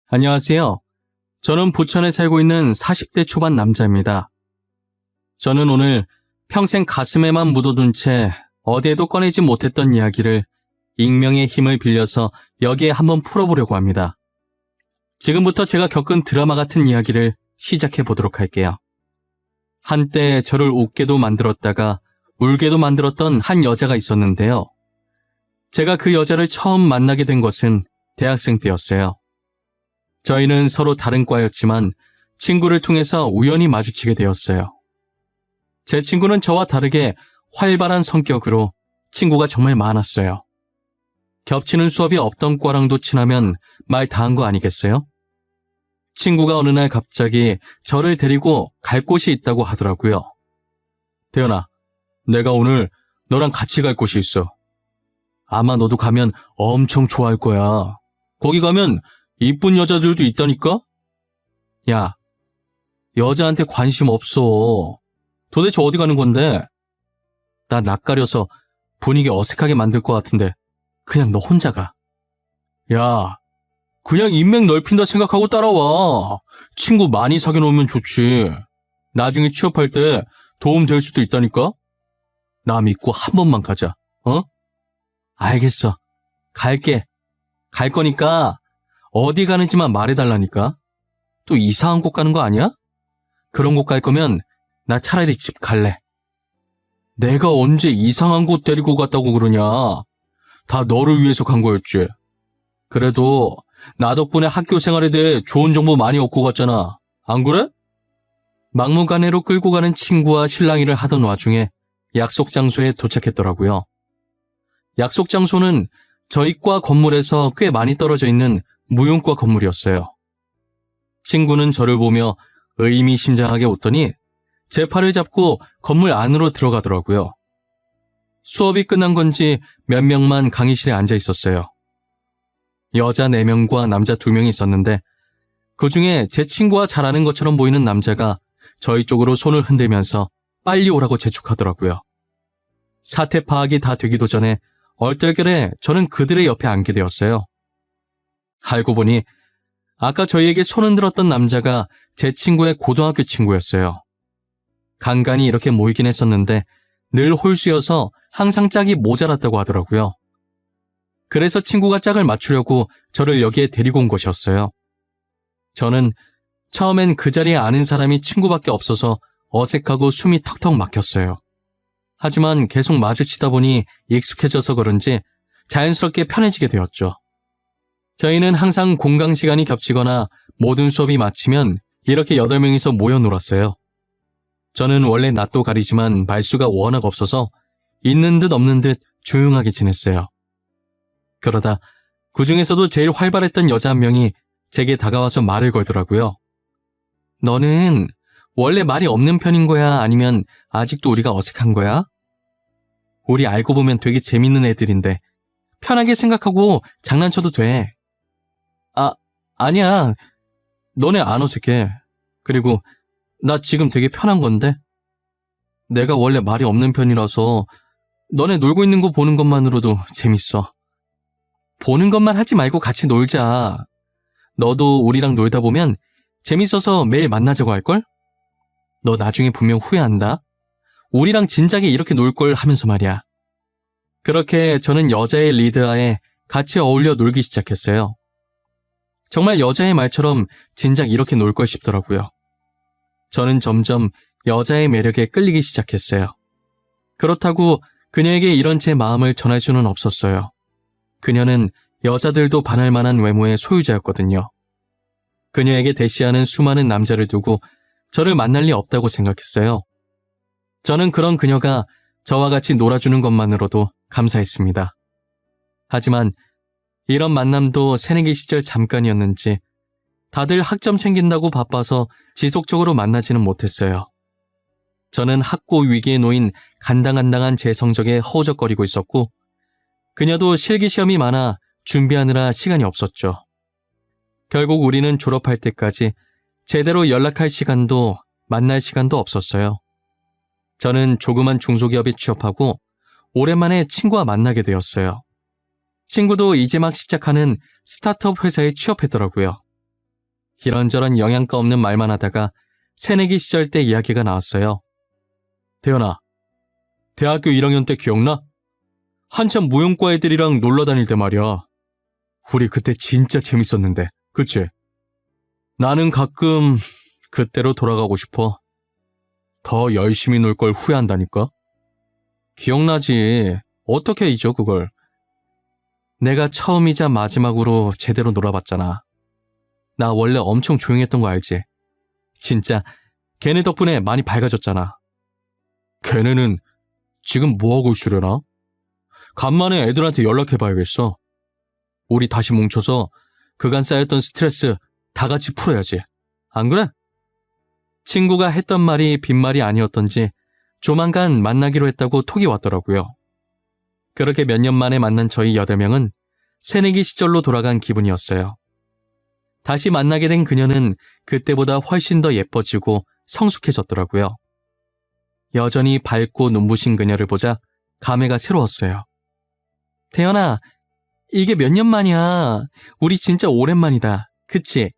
안녕하세요. 저는 부천에 살고 있는 40대 초반 남자입니다. 저는 오늘 평생 가슴에만 묻어둔 채 어디에도 꺼내지 못했던 이야기를 익명의 힘을 빌려서 여기에 한번 풀어보려고 합니다. 지금부터 제가 겪은 드라마 같은 이야기를 시작해 보도록 할게요. 한때 저를 웃게도 만들었다가 울게도 만들었던 한 여자가 있었는데요. 제가 그 여자를 처음 만나게 된 것은 대학생 때였어요. 저희는 서로 다른 과였지만 친구를 통해서 우연히 마주치게 되었어요. 제 친구는 저와 다르게 활발한 성격으로 친구가 정말 많았어요. 겹치는 수업이 없던 과랑도 친하면 말 다 한 거 아니겠어요? 친구가 어느 날 갑자기 저를 데리고 갈 곳이 있다고 하더라고요. 대현아, 내가 오늘 너랑 같이 갈 곳이 있어. 아마 너도 가면 엄청 좋아할 거야. 거기 가면 이쁜 여자들도 있다니까? 야, 여자한테 관심 없어. 도대체 어디 가는 건데? 나 낯가려서 분위기 어색하게 만들 것 같은데 그냥 너 혼자 가. 야, 그냥 인맥 넓힌다 생각하고 따라와. 친구 많이 사귀어 놓으면 좋지. 나중에 취업할 때 도움 될 수도 있다니까? 나 믿고 한 번만 가자. 어? 알겠어. 갈게. 갈 거니까 어디 가는지만 말해달라니까. 또 이상한 곳 가는 거 아니야? 그런 곳 갈 거면 나 차라리 집 갈래. 내가 언제 이상한 곳 데리고 갔다고 그러냐. 다 너를 위해서 간 거였지. 그래도 나 덕분에 학교 생활에 대해 좋은 정보 많이 얻고 갔잖아. 안 그래? 막무가내로 끌고 가는 친구와 실랑이를 하던 와중에 약속 장소에 도착했더라고요. 약속 장소는 저희 과 건물에서 꽤 많이 떨어져 있는 무용과 건물이었어요. 친구는 저를 보며 의미심장하게 웃더니 제 팔을 잡고 건물 안으로 들어가더라고요. 수업이 끝난 건지 몇 명만 강의실에 앉아 있었어요. 여자 4명과 남자 2명이 있었는데 그중에 제 친구와 잘 아는 것처럼 보이는 남자가 저희 쪽으로 손을 흔들면서 빨리 오라고 재촉하더라고요. 사태 파악이 다 되기도 전에 얼떨결에 저는 그들의 옆에 앉게 되었어요. 알고 보니 아까 저희에게 손 흔들었던 남자가 제 친구의 고등학교 친구였어요. 간간히 이렇게 모이긴 했었는데 늘 홀수여서 항상 짝이 모자랐다고 하더라고요. 그래서 친구가 짝을 맞추려고 저를 여기에 데리고 온 것이었어요. 저는 처음엔 그 자리에 아는 사람이 친구밖에 없어서 어색하고 숨이 턱턱 막혔어요. 하지만 계속 마주치다 보니 익숙해져서 그런지 자연스럽게 편해지게 되었죠. 저희는 항상 공강 시간이 겹치거나 모든 수업이 마치면 이렇게 8명이서 모여 놀았어요. 저는 원래 낯도 가리지만 말수가 워낙 없어서 있는 듯 없는 듯 조용하게 지냈어요. 그러다 그중에서도 제일 활발했던 여자 한 명이 제게 다가와서 말을 걸더라고요. 너는 원래 말이 없는 편인 거야? 아니면 아직도 우리가 어색한 거야? 우리 알고 보면 되게 재밌는 애들인데 편하게 생각하고 장난쳐도 돼. 아니야. 너네 안 어색해. 그리고 나 지금 되게 편한 건데? 내가 원래 말이 없는 편이라서 너네 놀고 있는 거 보는 것만으로도 재밌어. 보는 것만 하지 말고 같이 놀자. 너도 우리랑 놀다 보면 재밌어서 매일 만나자고 할걸? 너 나중에 분명 후회한다. 우리랑 진작에 이렇게 놀 걸 하면서 말이야. 그렇게 저는 여자의 리드하에 같이 어울려 놀기 시작했어요. 정말 여자의 말처럼 진작 이렇게 놀 걸 싶더라고요. 저는 점점 여자의 매력에 끌리기 시작했어요. 그렇다고 그녀에게 이런 제 마음을 전할 수는 없었어요. 그녀는 여자들도 반할 만한 외모의 소유자였거든요. 그녀에게 대시하는 수많은 남자를 두고 저를 만날 리 없다고 생각했어요. 저는 그런 그녀가 저와 같이 놀아주는 것만으로도 감사했습니다. 하지만 이런 만남도 새내기 시절 잠깐이었는지 다들 학점 챙긴다고 바빠서 지속적으로 만나지는 못했어요. 저는 학고 위기에 놓인 간당간당한 제 성적에 허우적거리고 있었고 그녀도 실기시험이 많아 준비하느라 시간이 없었죠. 결국 우리는 졸업할 때까지 제대로 연락할 시간도 만날 시간도 없었어요. 저는 조그만 중소기업에 취업하고 오랜만에 친구와 만나게 되었어요. 친구도 이제 막 시작하는 스타트업 회사에 취업했더라고요. 이런저런 영양가 없는 말만 하다가 새내기 시절 때 이야기가 나왔어요. 태연아, 대학교 1학년 때 기억나? 한참 무용과 애들이랑 놀러 다닐 때 말이야. 우리 그때 진짜 재밌었는데, 그치? 나는 가끔 그때로 돌아가고 싶어. 더 열심히 놀 걸 후회한다니까? 기억나지? 어떻게 잊어, 그걸? 내가 처음이자 마지막으로 제대로 놀아봤잖아. 나 원래 엄청 조용했던 거 알지? 진짜 걔네 덕분에 많이 밝아졌잖아. 걔네는 지금 뭐하고 있으려나? 간만에 애들한테 연락해봐야겠어. 우리 다시 뭉쳐서 그간 쌓였던 스트레스 다 같이 풀어야지. 안 그래? 친구가 했던 말이 빈말이 아니었던지 조만간 만나기로 했다고 톡이 왔더라고요. 그렇게 몇 년 만에 만난 저희 8명은 새내기 시절로 돌아간 기분이었어요. 다시 만나게 된 그녀는 그때보다 훨씬 더 예뻐지고 성숙해졌더라고요. 여전히 밝고 눈부신 그녀를 보자 감회가 새로웠어요. 태연아, 이게 몇 년 만이야. 우리 진짜 오랜만이다. 그치?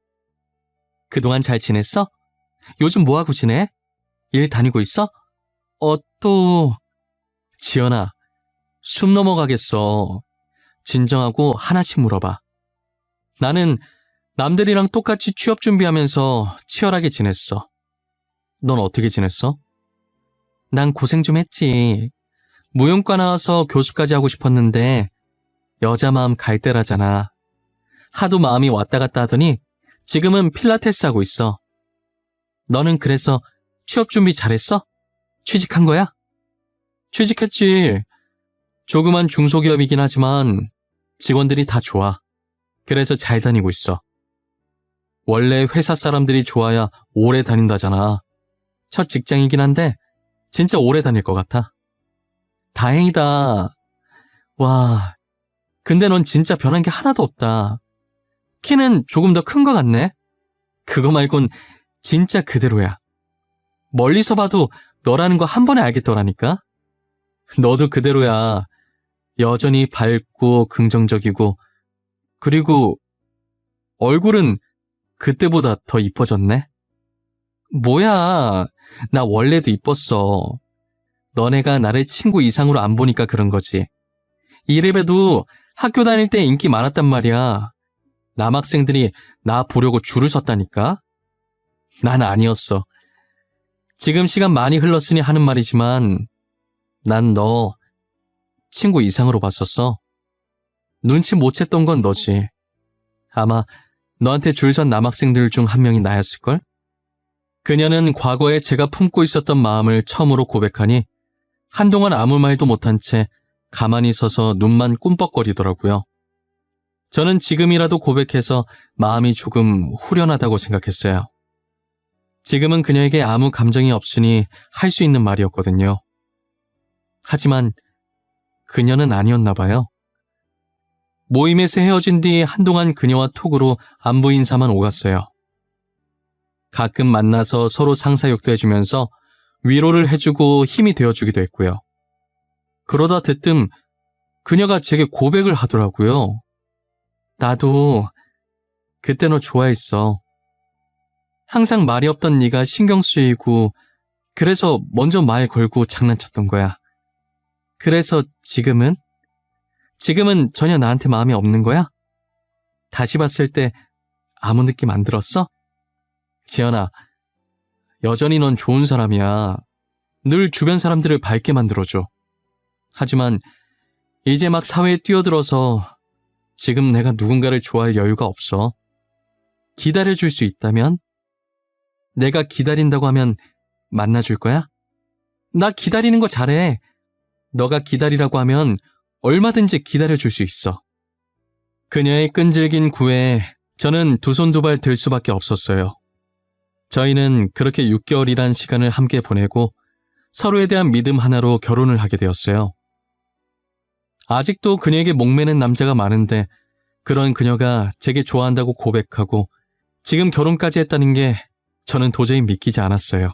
그동안 잘 지냈어? 요즘 뭐하고 지내? 일 다니고 있어? 또... 지연아, 숨 넘어가겠어. 진정하고 하나씩 물어봐. 나는 남들이랑 똑같이 취업 준비하면서 치열하게 지냈어. 넌 어떻게 지냈어? 난 고생 좀 했지. 무용과 나와서 교수까지 하고 싶었는데 여자 마음 갈 때라잖아. 하도 마음이 왔다 갔다 하더니 지금은 필라테스 하고 있어. 너는 그래서 취업 준비 잘했어? 취직한 거야? 취직했지. 조그만 중소기업이긴 하지만 직원들이 다 좋아. 그래서 잘 다니고 있어. 원래 회사 사람들이 좋아야 오래 다닌다잖아. 첫 직장이긴 한데 진짜 오래 다닐 것 같아. 다행이다. 와, 근데 넌 진짜 변한 게 하나도 없다. 키는 조금 더 큰 것 같네. 그거 말곤 진짜 그대로야. 멀리서 봐도 너라는 거 한 번에 알겠더라니까. 너도 그대로야. 여전히 밝고 긍정적이고, 그리고 얼굴은 그때보다 더 이뻐졌네. 뭐야, 나 원래도 이뻤어. 너네가 나를 친구 이상으로 안 보니까 그런 거지. 이래봬도 학교 다닐 때 인기 많았단 말이야. 남학생들이 나 보려고 줄을 섰다니까. 난 아니었어. 지금 시간 많이 흘렀으니 하는 말이지만 난 너 친구 이상으로 봤었어. 눈치 못 챘던 건 너지. 아마 너한테 줄 선 남학생들 중 한 명이 나였을걸? 그녀는 과거에 제가 품고 있었던 마음을 처음으로 고백하니 한동안 아무 말도 못한 채 가만히 서서 눈만 꿈뻑거리더라고요. 저는 지금이라도 고백해서 마음이 조금 후련하다고 생각했어요. 지금은 그녀에게 아무 감정이 없으니 할 수 있는 말이었거든요. 하지만 그녀는 아니었나 봐요. 모임에서 헤어진 뒤 한동안 그녀와 톡으로 안부 인사만 오갔어요. 가끔 만나서 서로 상사욕도 해주면서 위로를 해주고 힘이 되어주기도 했고요. 그러다 대뜸 그녀가 제게 고백을 하더라고요. 나도 그때 너 좋아했어. 항상 말이 없던 네가 신경 쓰이고 그래서 먼저 말 걸고 장난쳤던 거야. 그래서 지금은 전혀 나한테 마음이 없는 거야? 다시 봤을 때 아무 느낌 안 들었어? 지연아, 여전히 넌 좋은 사람이야. 늘 주변 사람들을 밝게 만들어줘. 하지만 이제 막 사회에 뛰어들어서 지금 내가 누군가를 좋아할 여유가 없어. 기다려줄 수 있다면? 내가 기다린다고 하면 만나줄 거야? 나 기다리는 거 잘해. 너가 기다리라고 하면 얼마든지 기다려줄 수 있어. 그녀의 끈질긴 구애에 저는 두 손 두 발 들 수밖에 없었어요. 저희는 그렇게 6개월이란 시간을 함께 보내고 서로에 대한 믿음 하나로 결혼을 하게 되었어요. 아직도 그녀에게 목매는 남자가 많은데 그런 그녀가 제게 좋아한다고 고백하고 지금 결혼까지 했다는 게 저는 도저히 믿기지 않았어요.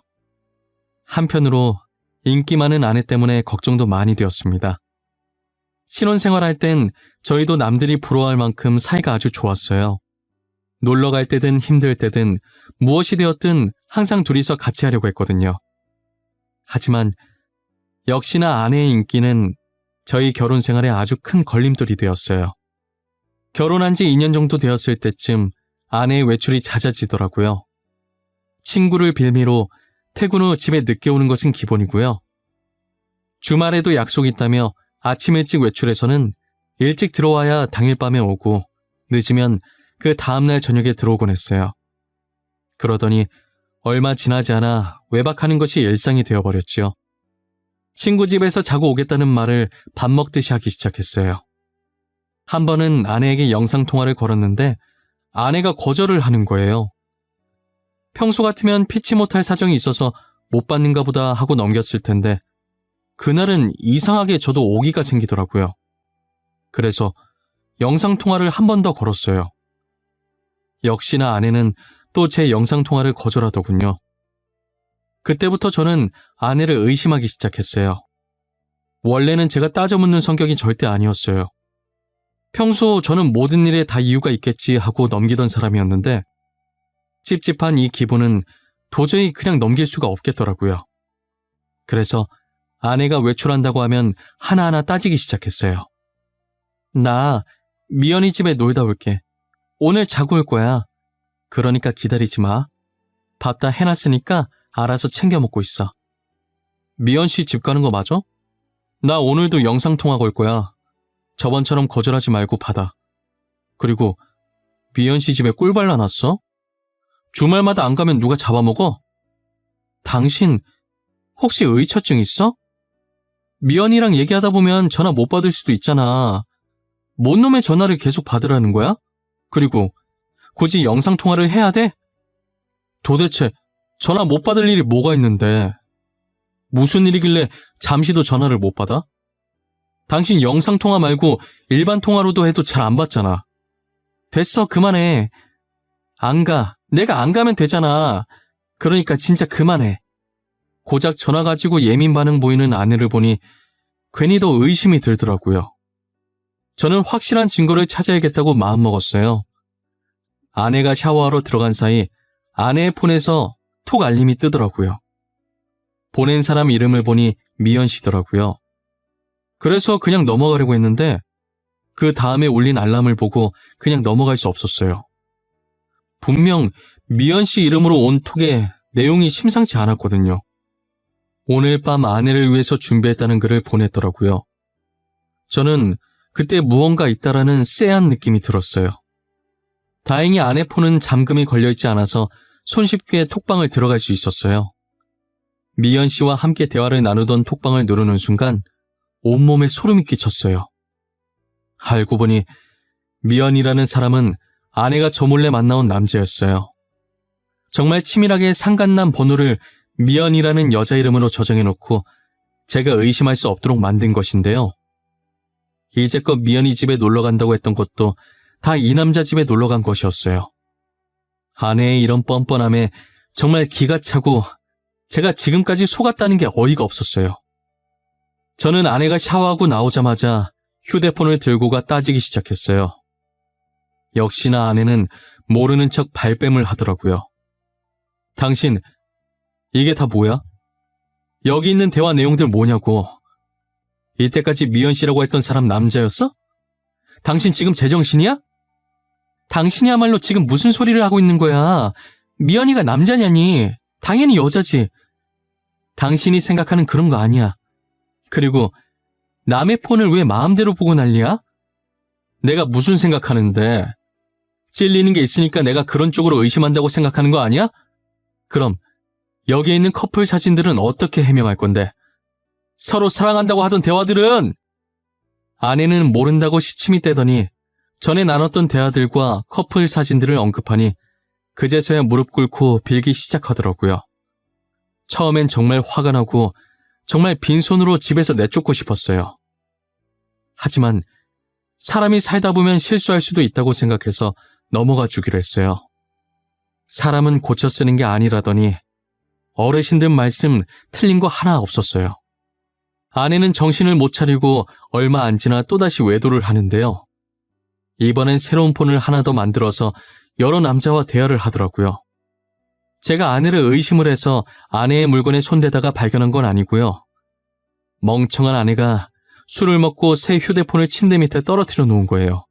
한편으로 인기 많은 아내 때문에 걱정도 많이 되었습니다. 신혼생활할 땐 저희도 남들이 부러워할 만큼 사이가 아주 좋았어요. 놀러 갈 때든 힘들 때든 무엇이 되었든 항상 둘이서 같이 하려고 했거든요. 하지만 역시나 아내의 인기는 저희 결혼 생활에 아주 큰 걸림돌이 되었어요. 결혼한 지 2년 정도 되었을 때쯤 아내의 외출이 잦아지더라고요. 친구를 빌미로 퇴근 후 집에 늦게 오는 것은 기본이고요. 주말에도 약속이 있다며 아침 일찍 외출해서는 일찍 들어와야 당일 밤에 오고 늦으면 그 다음날 저녁에 들어오곤 했어요. 그러더니 얼마 지나지 않아 외박하는 것이 일상이 되어버렸지요. 친구 집에서 자고 오겠다는 말을 밥 먹듯이 하기 시작했어요. 한 번은 아내에게 영상통화를 걸었는데 아내가 거절을 하는 거예요. 평소 같으면 피치 못할 사정이 있어서 못 받는가 보다 하고 넘겼을 텐데 그날은 이상하게 저도 오기가 생기더라고요. 그래서 영상통화를 한 번 더 걸었어요. 역시나 아내는 또 제 영상통화를 거절하더군요. 그때부터 저는 아내를 의심하기 시작했어요. 원래는 제가 따져 묻는 성격이 절대 아니었어요. 평소 저는 모든 일에 다 이유가 있겠지 하고 넘기던 사람이었는데 찝찝한 이 기분은 도저히 그냥 넘길 수가 없겠더라고요. 그래서 아내가 외출한다고 하면 하나하나 따지기 시작했어요. 나 미연이 집에 놀다 올게. 오늘 자고 올 거야. 그러니까 기다리지 마. 밥 다 해놨으니까 알아서 챙겨 먹고 있어. 미연 씨 집 가는 거 맞아? 나 오늘도 영상통화 걸 거야. 저번처럼 거절하지 말고 받아. 그리고 미연 씨 집에 꿀 발라놨어? 주말마다 안 가면 누가 잡아먹어? 당신 혹시 의처증 있어? 미연이랑 얘기하다 보면 전화 못 받을 수도 있잖아. 뭔 놈의 전화를 계속 받으라는 거야? 그리고 굳이 영상통화를 해야 돼? 도대체 전화 못 받을 일이 뭐가 있는데 무슨 일이길래 잠시도 전화를 못 받아? 당신 영상통화 말고 일반 통화로도 해도 잘 안 받잖아. 됐어, 그만해. 안 가. 내가 안 가면 되잖아. 그러니까 진짜 그만해. 고작 전화 가지고 예민 반응 보이는 아내를 보니 괜히 더 의심이 들더라고요. 저는 확실한 증거를 찾아야겠다고 마음먹었어요. 아내가 샤워하러 들어간 사이 아내의 폰에서 톡 알림이 뜨더라고요. 보낸 사람 이름을 보니 미연 씨더라고요. 그래서 그냥 넘어가려고 했는데 그 다음에 울린 알람을 보고 그냥 넘어갈 수 없었어요. 분명 미연 씨 이름으로 온 톡에 내용이 심상치 않았거든요. 오늘 밤 아내를 위해서 준비했다는 글을 보냈더라고요. 저는 그때 무언가 있다라는 쎄한 느낌이 들었어요. 다행히 아내 폰은 잠금이 걸려있지 않아서 손쉽게 톡방을 들어갈 수 있었어요. 미연 씨와 함께 대화를 나누던 톡방을 누르는 순간 온몸에 소름이 끼쳤어요. 알고 보니 미연이라는 사람은 아내가 저 몰래 만나온 남자였어요. 정말 치밀하게 상간남 번호를 미연이라는 여자 이름으로 저장해놓고 제가 의심할 수 없도록 만든 것인데요. 이제껏 미연이 집에 놀러 간다고 했던 것도 다 이 남자 집에 놀러 간 것이었어요. 아내의 이런 뻔뻔함에 정말 기가 차고 제가 지금까지 속았다는 게 어이가 없었어요. 저는 아내가 샤워하고 나오자마자 휴대폰을 들고가 따지기 시작했어요. 역시나 아내는 모르는 척 발뺌을 하더라고요. 당신, 이게 다 뭐야? 여기 있는 대화 내용들 뭐냐고. 이때까지 미연 씨라고 했던 사람 남자였어? 당신 지금 제정신이야? 당신이야말로 지금 무슨 소리를 하고 있는 거야? 미연이가 남자냐니? 당연히 여자지. 당신이 생각하는 그런 거 아니야. 그리고 남의 폰을 왜 마음대로 보고 난리야? 내가 무슨 생각하는데? 찔리는 게 있으니까 내가 그런 쪽으로 의심한다고 생각하는 거 아니야? 그럼 여기에 있는 커플 사진들은 어떻게 해명할 건데? 서로 사랑한다고 하던 대화들은? 아내는 모른다고 시침이 떼더니 전에 나눴던 대화들과 커플 사진들을 언급하니 그제서야 무릎 꿇고 빌기 시작하더라고요. 처음엔 정말 화가 나고 정말 빈손으로 집에서 내쫓고 싶었어요. 하지만 사람이 살다 보면 실수할 수도 있다고 생각해서 넘어가 주기로 했어요. 사람은 고쳐 쓰는 게 아니라더니 어르신들 말씀 틀린 거 하나 없었어요. 아내는 정신을 못 차리고 얼마 안 지나 또다시 외도를 하는데요. 이번엔 새로운 폰을 하나 더 만들어서 여러 남자와 대화를 하더라고요. 제가 아내를 의심을 해서 아내의 물건에 손대다가 발견한 건 아니고요. 멍청한 아내가 술을 먹고 새 휴대폰을 침대 밑에 떨어뜨려 놓은 거예요.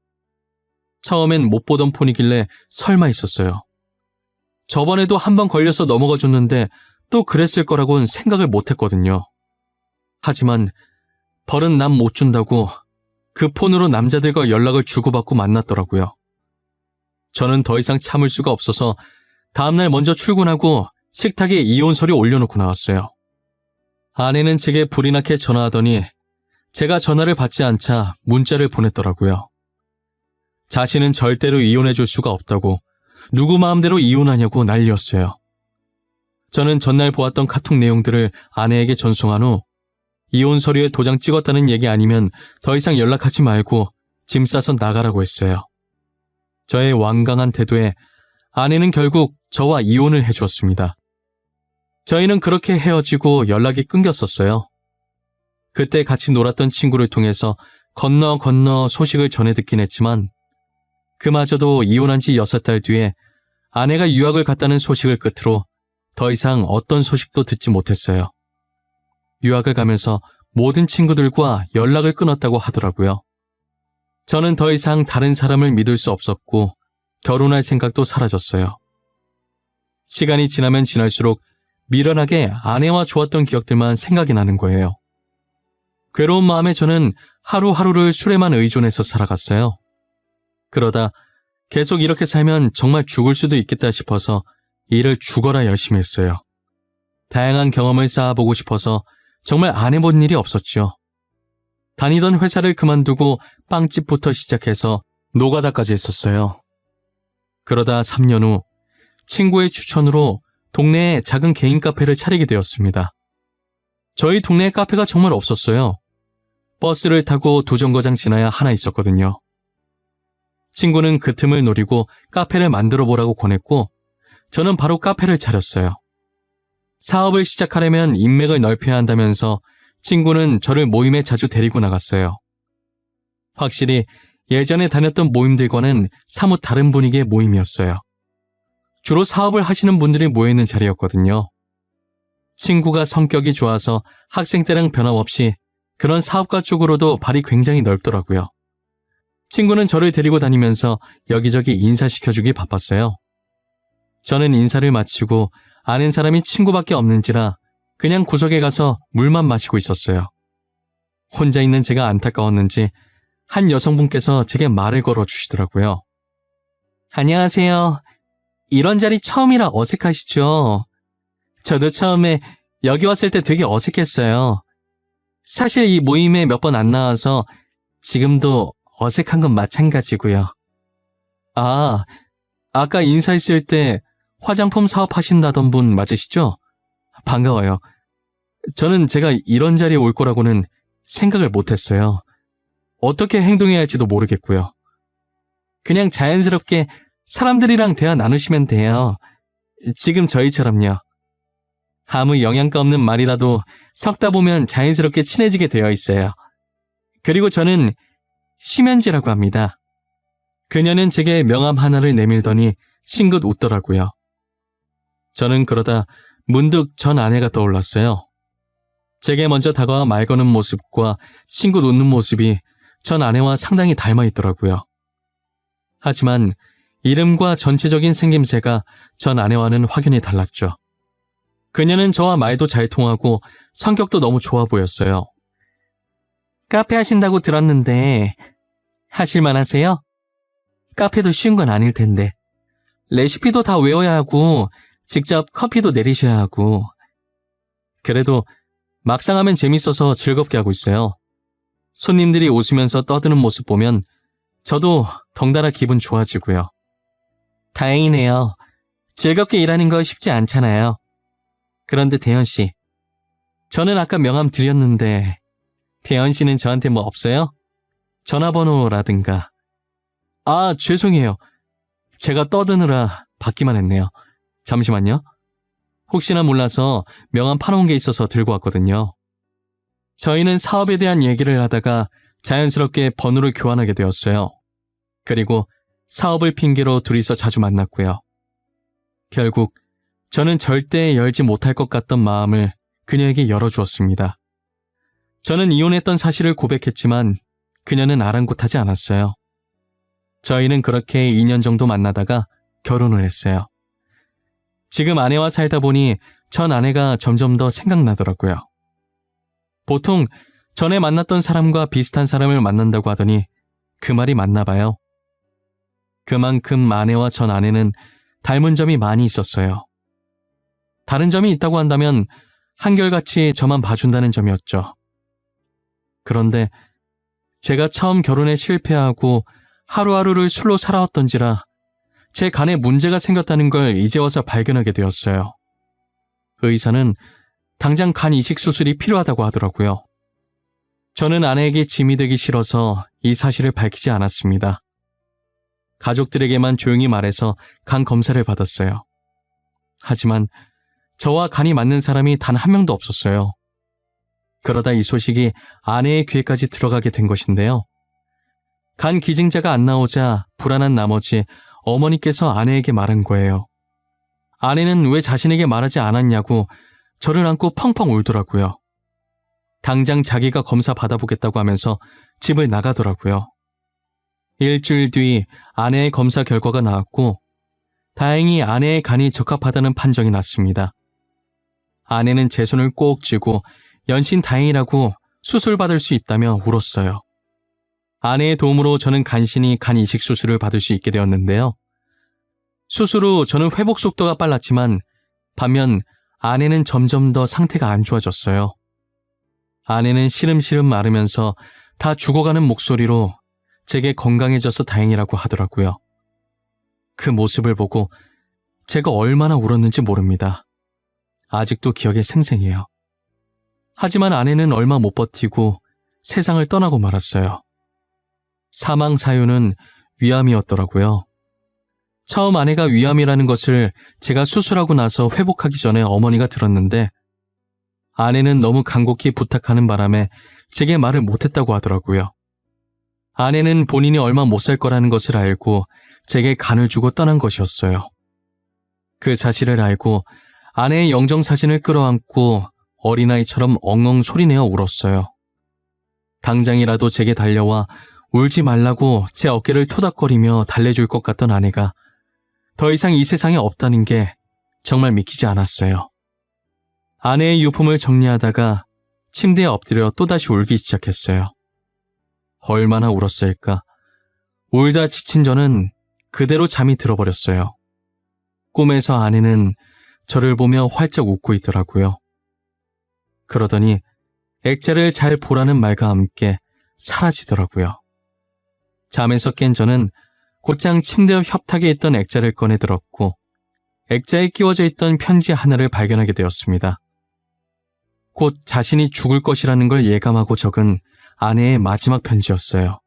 처음엔 못 보던 폰이길래 설마 있었어요. 저번에도 한 번 걸려서 넘어가 줬는데 또 그랬을 거라고는 생각을 못 했거든요. 하지만 벌은 남 못 준다고 그 폰으로 남자들과 연락을 주고받고 만났더라고요. 저는 더 이상 참을 수가 없어서 다음날 먼저 출근하고 식탁에 이혼 서류 올려놓고 나왔어요. 아내는 제게 불이 나게 전화하더니 제가 전화를 받지 않자 문자를 보냈더라고요. 자신은 절대로 이혼해줄 수가 없다고, 누구 마음대로 이혼하냐고 난리였어요. 저는 전날 보았던 카톡 내용들을 아내에게 전송한 후 이혼 서류에 도장 찍었다는 얘기 아니면 더 이상 연락하지 말고 짐 싸서 나가라고 했어요. 저의 완강한 태도에 아내는 결국 저와 이혼을 해주었습니다. 저희는 그렇게 헤어지고 연락이 끊겼었어요. 그때 같이 놀았던 친구를 통해서 건너 소식을 전해 듣긴 했지만 그마저도 이혼한 지 6달 뒤에 아내가 유학을 갔다는 소식을 끝으로 더 이상 어떤 소식도 듣지 못했어요. 유학을 가면서 모든 친구들과 연락을 끊었다고 하더라고요. 저는 더 이상 다른 사람을 믿을 수 없었고 결혼할 생각도 사라졌어요. 시간이 지나면 지날수록 미련하게 아내와 좋았던 기억들만 생각이 나는 거예요. 괴로운 마음에 저는 하루하루를 술에만 의존해서 살아갔어요. 그러다 계속 이렇게 살면 정말 죽을 수도 있겠다 싶어서 일을 죽어라 열심히 했어요. 다양한 경험을 쌓아보고 싶어서 정말 안 해본 일이 없었죠. 다니던 회사를 그만두고 빵집부터 시작해서 노가다까지 했었어요. 그러다 3년 후 친구의 추천으로 동네에 작은 개인 카페를 차리게 되었습니다. 저희 동네에 카페가 정말 없었어요. 버스를 타고 2정거장 지나야 하나 있었거든요. 친구는 그 틈을 노리고 카페를 만들어 보라고 권했고 저는 바로 카페를 차렸어요. 사업을 시작하려면 인맥을 넓혀야 한다면서 친구는 저를 모임에 자주 데리고 나갔어요. 확실히 예전에 다녔던 모임들과는 사뭇 다른 분위기의 모임이었어요. 주로 사업을 하시는 분들이 모여있는 자리였거든요. 친구가 성격이 좋아서 학생 때랑 변함없이 그런 사업가 쪽으로도 발이 굉장히 넓더라고요. 친구는 저를 데리고 다니면서 여기저기 인사시켜주기 바빴어요. 저는 인사를 마치고 아는 사람이 친구밖에 없는지라 그냥 구석에 가서 물만 마시고 있었어요. 혼자 있는 제가 안타까웠는지 한 여성분께서 제게 말을 걸어주시더라고요. 안녕하세요. 이런 자리 처음이라 어색하시죠? 저도 처음에 여기 왔을 때 되게 어색했어요. 사실 이 모임에 몇 번 안 나와서 지금도 어색한 건 마찬가지고요. 아, 아까 인사했을 때 화장품 사업하신다던 분 맞으시죠? 반가워요. 저는 제가 이런 자리에 올 거라고는 생각을 못했어요. 어떻게 행동해야 할지도 모르겠고요. 그냥 자연스럽게 사람들이랑 대화 나누시면 돼요. 지금 저희처럼요. 아무 영양가 없는 말이라도 섞다 보면 자연스럽게 친해지게 되어 있어요. 그리고 저는 심연지라고 합니다. 그녀는 제게 명함 하나를 내밀더니 싱긋 웃더라고요. 저는 그러다 문득 전 아내가 떠올랐어요. 제게 먼저 다가와 말 거는 모습과 싱긋 웃는 모습이 전 아내와 상당히 닮아 있더라고요. 하지만 이름과 전체적인 생김새가 전 아내와는 확연히 달랐죠. 그녀는 저와 말도 잘 통하고 성격도 너무 좋아 보였어요. 카페 하신다고 들었는데 하실만 하세요? 카페도 쉬운 건 아닐 텐데. 레시피도 다 외워야 하고 직접 커피도 내리셔야 하고. 그래도 막상 하면 재밌어서 즐겁게 하고 있어요. 손님들이 웃으면서 떠드는 모습 보면 저도 덩달아 기분 좋아지고요. 다행이네요. 즐겁게 일하는 거 쉽지 않잖아요. 그런데 대현 씨, 저는 아까 명함 드렸는데 대현 씨는 저한테 뭐 없어요? 전화번호라든가. 아, 죄송해요. 제가 떠드느라 받기만 했네요. 잠시만요. 혹시나 몰라서 명함 파놓은 게 있어서 들고 왔거든요. 저희는 사업에 대한 얘기를 하다가 자연스럽게 번호를 교환하게 되었어요. 그리고 사업을 핑계로 둘이서 자주 만났고요. 결국 저는 절대 열지 못할 것 같던 마음을 그녀에게 열어주었습니다. 저는 이혼했던 사실을 고백했지만 그녀는 아랑곳하지 않았어요. 저희는 그렇게 2년 정도 만나다가 결혼을 했어요. 지금 아내와 살다 보니 전 아내가 점점 더 생각나더라고요. 보통 전에 만났던 사람과 비슷한 사람을 만난다고 하더니 그 말이 맞나 봐요. 그만큼 아내와 전 아내는 닮은 점이 많이 있었어요. 다른 점이 있다고 한다면 한결같이 저만 봐준다는 점이었죠. 그런데 제가 처음 결혼에 실패하고 하루하루를 술로 살아왔던지라 제 간에 문제가 생겼다는 걸 이제 와서 발견하게 되었어요. 의사는 당장 간 이식 수술이 필요하다고 하더라고요. 저는 아내에게 짐이 되기 싫어서 이 사실을 밝히지 않았습니다. 가족들에게만 조용히 말해서 간 검사를 받았어요. 하지만 저와 간이 맞는 사람이 단 한 명도 없었어요. 그러다 이 소식이 아내의 귀에까지 들어가게 된 것인데요. 간 기증자가 안 나오자 불안한 나머지 어머니께서 아내에게 말한 거예요. 아내는 왜 자신에게 말하지 않았냐고 저를 안고 펑펑 울더라고요. 당장 자기가 검사 받아보겠다고 하면서 집을 나가더라고요. 일주일 뒤 아내의 검사 결과가 나왔고 다행히 아내의 간이 적합하다는 판정이 났습니다. 아내는 제 손을 꼭 쥐고 연신 다행이라고 수술받을 수 있다며 울었어요. 아내의 도움으로 저는 간신히 간 이식 수술을 받을 수 있게 되었는데요. 수술 후 저는 회복 속도가 빨랐지만 반면 아내는 점점 더 상태가 안 좋아졌어요. 아내는 시름시름 마르면서 다 죽어가는 목소리로 제게 건강해져서 다행이라고 하더라고요. 그 모습을 보고 제가 얼마나 울었는지 모릅니다. 아직도 기억에 생생해요. 하지만 아내는 얼마 못 버티고 세상을 떠나고 말았어요. 사망 사유는 위암이었더라고요. 처음 아내가 위암이라는 것을 제가 수술하고 나서 회복하기 전에 어머니가 들었는데 아내는 너무 간곡히 부탁하는 바람에 제게 말을 못했다고 하더라고요. 아내는 본인이 얼마 못 살 거라는 것을 알고 제게 간을 주고 떠난 것이었어요. 그 사실을 알고 아내의 영정사진을 끌어안고 어린아이처럼 엉엉 소리내어 울었어요. 당장이라도 제게 달려와 울지 말라고 제 어깨를 토닥거리며 달래줄 것 같던 아내가 더 이상 이 세상에 없다는 게 정말 믿기지 않았어요. 아내의 유품을 정리하다가 침대에 엎드려 또다시 울기 시작했어요. 얼마나 울었을까. 울다 지친 저는 그대로 잠이 들어버렸어요. 꿈에서 아내는 저를 보며 활짝 웃고 있더라고요. 그러더니 액자를 잘 보라는 말과 함께 사라지더라고요. 잠에서 깬 저는 곧장 침대 옆 협탁에 있던 액자를 꺼내 들었고 액자에 끼워져 있던 편지 하나를 발견하게 되었습니다. 곧 자신이 죽을 것이라는 걸 예감하고 적은 아내의 마지막 편지였어요.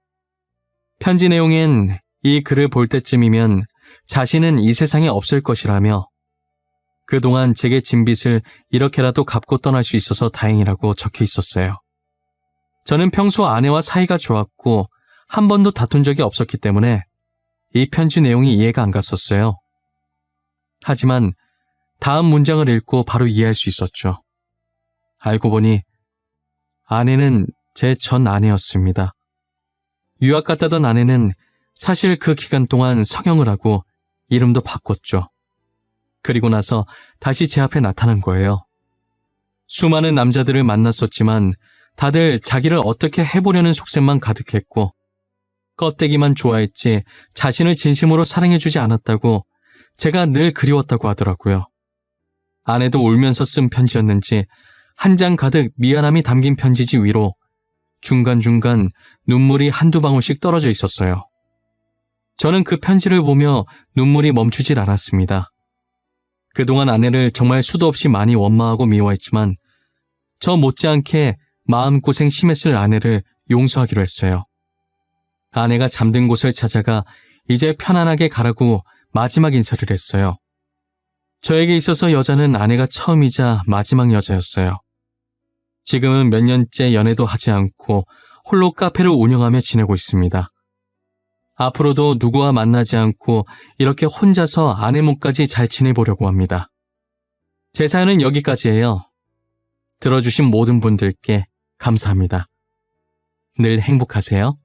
편지 내용엔 이 글을 볼 때쯤이면 자신은 이 세상에 없을 것이라며 그동안 제게 진 빚을 이렇게라도 갚고 떠날 수 있어서 다행이라고 적혀 있었어요. 저는 평소 아내와 사이가 좋았고 한 번도 다툰 적이 없었기 때문에 이 편지 내용이 이해가 안 갔었어요. 하지만 다음 문장을 읽고 바로 이해할 수 있었죠. 알고 보니 아내는 제 전 아내였습니다. 유학 갔다던 아내는 사실 그 기간 동안 성형을 하고 이름도 바꿨죠. 그리고 나서 다시 제 앞에 나타난 거예요. 수많은 남자들을 만났었지만 다들 자기를 어떻게 해보려는 속셈만 가득했고 껍데기만 좋아했지 자신을 진심으로 사랑해주지 않았다고 제가 늘 그리웠다고 하더라고요. 아내도 울면서 쓴 편지였는지 한 장 가득 미안함이 담긴 편지지 위로 중간중간 눈물이 한두 방울씩 떨어져 있었어요. 저는 그 편지를 보며 눈물이 멈추질 않았습니다. 그동안 아내를 정말 수도 없이 많이 원망하고 미워했지만 저 못지않게 마음고생 심했을 아내를 용서하기로 했어요. 아내가 잠든 곳을 찾아가 이제 편안하게 가라고 마지막 인사를 했어요. 저에게 있어서 여자는 아내가 처음이자 마지막 여자였어요. 지금은 몇 년째 연애도 하지 않고 홀로 카페를 운영하며 지내고 있습니다. 앞으로도 누구와 만나지 않고 이렇게 혼자서 아내모까지 잘 지내보려고 합니다. 제 사연은 여기까지예요. 들어주신 모든 분들께 감사합니다. 늘 행복하세요.